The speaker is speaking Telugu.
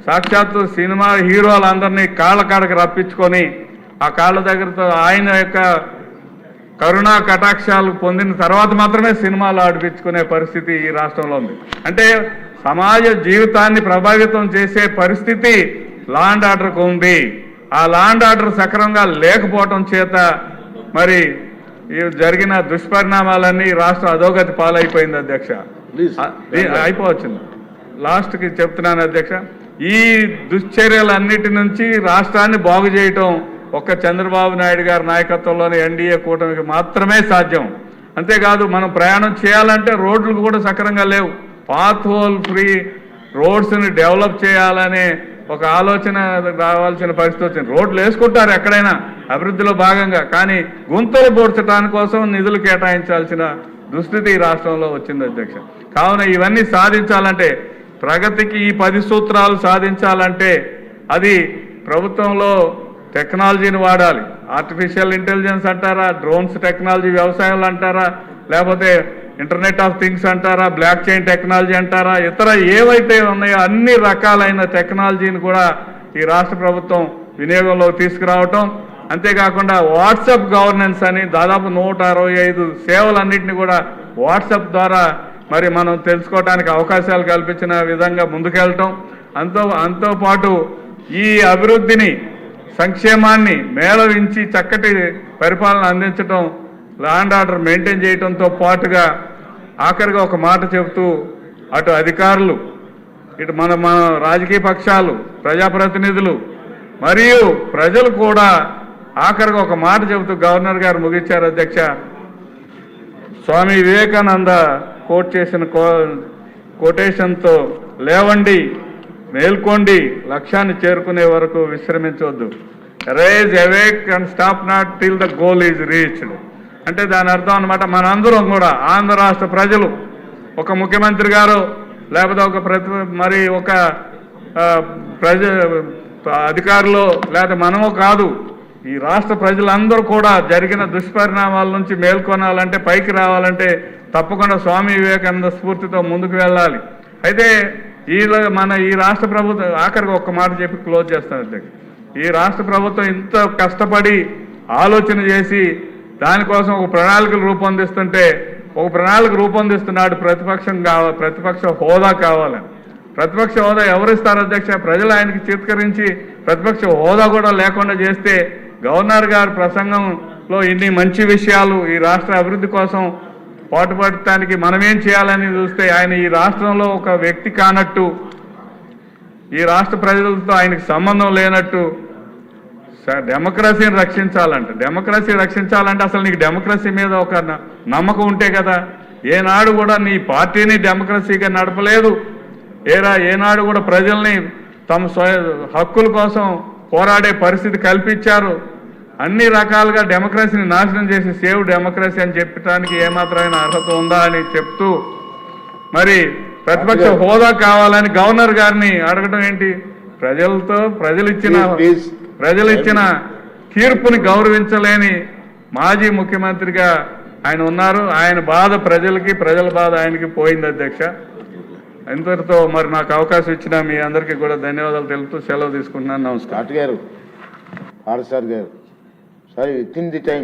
సాక్షాత్తు సినిమా హీరోలందరినీ కాళ్ళ కాడకి రప్పించుకొని ఆ కాళ్ళ దగ్గరతో ఆయన యొక్క కరుణా కటాక్షాలు పొందిన తర్వాత మాత్రమే సినిమాలు ఆడిపించుకునే పరిస్థితి ఈ రాష్ట్రంలో ఉంది. అంటే సమాజ జీవితాన్ని ప్రభావితం చేసే పరిస్థితి లా అండ్ ఆర్డర్కు ఉంది. ఆ లా అండ్ ఆర్డర్ సక్రమంగా లేకపోవటం చేత మరి జరిగిన దుష్పరిణామాలన్నీ రాష్ట్రం అధోగతి పాలైపోయింది అధ్యక్ష. అయిపోవచ్చింది, లాస్ట్కి చెప్తున్నాను అధ్యక్ష. ఈ దుశ్చర్యలన్నిటి నుంచి రాష్ట్రాన్ని బాగు చేయటం ఒక్క చంద్రబాబు నాయుడు గారి నాయకత్వంలోని ఎన్డీఏ కూటమికి మాత్రమే సాధ్యం. అంతేకాదు మనం ప్రయాణం చేయాలంటే రోడ్లు కూడా సక్రంగా లేవు. పాత్ హోల్ ఫ్రీ రోడ్స్ని డెవలప్ చేయాలనే ఒక ఆలోచన రావాల్సిన పరిస్థితి వచ్చింది. రోడ్లు వేసుకుంటారు ఎక్కడైనా అభివృద్ధిలో భాగంగా, కానీ గుంతలు పూడ్చడానికి కోసం నిధులు కేటాయించాల్సిన దుస్థితి ఈ రాష్ట్రంలో వచ్చింది అధ్యక్ష. కావున ఇవన్నీ సాధించాలంటే, ప్రగతికి ఈ 10 సూత్రాలు సాధించాలంటే అది ప్రభుత్వంలో టెక్నాలజీని వాడాలి. ఆర్టిఫిషియల్ ఇంటెలిజెన్స్ అంటారా, డ్రోన్స్ టెక్నాలజీ వ్యవసాయంలో అంటారా, లేకపోతే ఇంటర్నెట్ ఆఫ్ థింగ్స్ అంటారా, బ్లాక్ చైన్ టెక్నాలజీ అంటారా, ఇతర ఏవైతే ఉన్నాయో అన్ని రకాలైన టెక్నాలజీని కూడా ఈ రాష్ట్ర ప్రభుత్వం వినియోగంలో తీసుకురావటం. అంతేకాకుండా వాట్సాప్ గవర్నెన్స్ అని దాదాపు 165 సేవలన్నింటినీ కూడా వాట్సాప్ ద్వారా మరి మనం తెలుసుకోవడానికి అవకాశాలు కల్పించిన విధంగా ముందుకెళ్ళటం. అంతో పాటు ఈ అభివృద్ధిని సంక్షేమాన్ని మేళవించి చక్కటి పరిపాలన అందించడం, లా అండ్ ఆర్డర్ మెయింటైన్ చేయడంతో పాటుగా ఆఖరిగా ఒక మాట చెబుతూ అటు అధికారులు, ఇటు మన రాజకీయ పక్షాలు, ప్రజాప్రతినిధులు మరియు ప్రజలు కూడా ఆఖరిగా ఒక మాట చెబుతూ గవర్నర్ గారు ముగించారు అధ్యక్ష. స్వామి వివేకానంద కోట్ చేసిన కొటేషన్తో, లేవండి, మేల్కోండి, లక్ష్యాన్ని చేరుకునే వరకు విశ్రమించవద్దు. Rise awake and stop not till the goal is reached. అంటే దాని అర్థం అన్నమాట, మనందరం కూడా ఆంధ్ర రాష్ట్ర ప్రజలు, ఒక ముఖ్యమంత్రి గారు లేకపోతే ఒక అధికారులు లేకపోతే మనము కాదు, ఈ రాష్ట్ర ప్రజలందరూ కూడా జరిగిన దుష్పరిణామాల నుంచి మేల్కొనాలంటే, పైకి రావాలంటే తప్పకుండా స్వామి వివేకానంద స్ఫూర్తితో ముందుకు వెళ్ళాలి. అయితే ఈ రాష్ట్ర ప్రభుత్వం ఆఖరికి ఒక్క మాట చెప్పి క్లోజ్ చేస్తాను అధ్యక్ష. ఈ రాష్ట్ర ప్రభుత్వం ఇంత కష్టపడి ఆలోచన చేసి దానికోసం ఒక ప్రణాళికలు రూపొందిస్తుంటే, ఒక ప్రణాళిక రూపొందిస్తున్నాడు ప్రతిపక్ష హోదా కావాలని. ప్రతిపక్ష హోదా ఎవరిస్తారు అధ్యక్ష? ప్రజలు ఆయనకి చిత్కరించి ప్రతిపక్ష హోదా కూడా లేకుండా చేస్తే, గవర్నర్ గారి ప్రసంగంలో ఇన్ని మంచి విషయాలు ఈ రాష్ట్ర అభివృద్ధి కోసం పాటుపడటానికి మనమేం చేయాలని చూస్తే, ఆయన ఈ రాష్ట్రంలో ఒక వ్యక్తి కానట్టు, ఈ రాష్ట్ర ప్రజలతో ఆయనకి సంబంధం లేనట్టు, డెమోక్రసీని రక్షించాలంటే అసలు నీకు డెమోక్రసీ మీద ఒక నమ్మకం ఉంటే కదా. ఏనాడు కూడా నీ పార్టీని డెమోక్రసీగా నడపలేదు. ఏనాడు కూడా ప్రజల్ని తమ హక్కుల కోసం పోరాడే పరిస్థితి కల్పించారు. అన్ని రకాలుగా డెమోక్రసీని నాశనం చేసి సేవ్ డెమోక్రసీ అని చెప్పడానికి ఏమాత్రమైన అర్హత ఉందా అని చెప్తూ, మరి ప్రతిపక్ష హోదా కావాలని గవర్నర్ గారిని అడగడం ఏంటి? ప్రజలు ఇచ్చిన తీర్పుని గౌరవించలేని మాజీ ముఖ్యమంత్రిగా ఆయన ఉన్నారు. ఆయన బాధ ప్రజలకి, ప్రజల బాధ ఆయనకి పోయింది అధ్యక్ష. ఇంతటితో మరి నాకు అవకాశం ఇచ్చిన మీ అందరికీ కూడా ధన్యవాదాలు తెలుపుతూ సెలవు తీసుకుంటున్నాను. నమస్కారం. గారు, sorry with in the time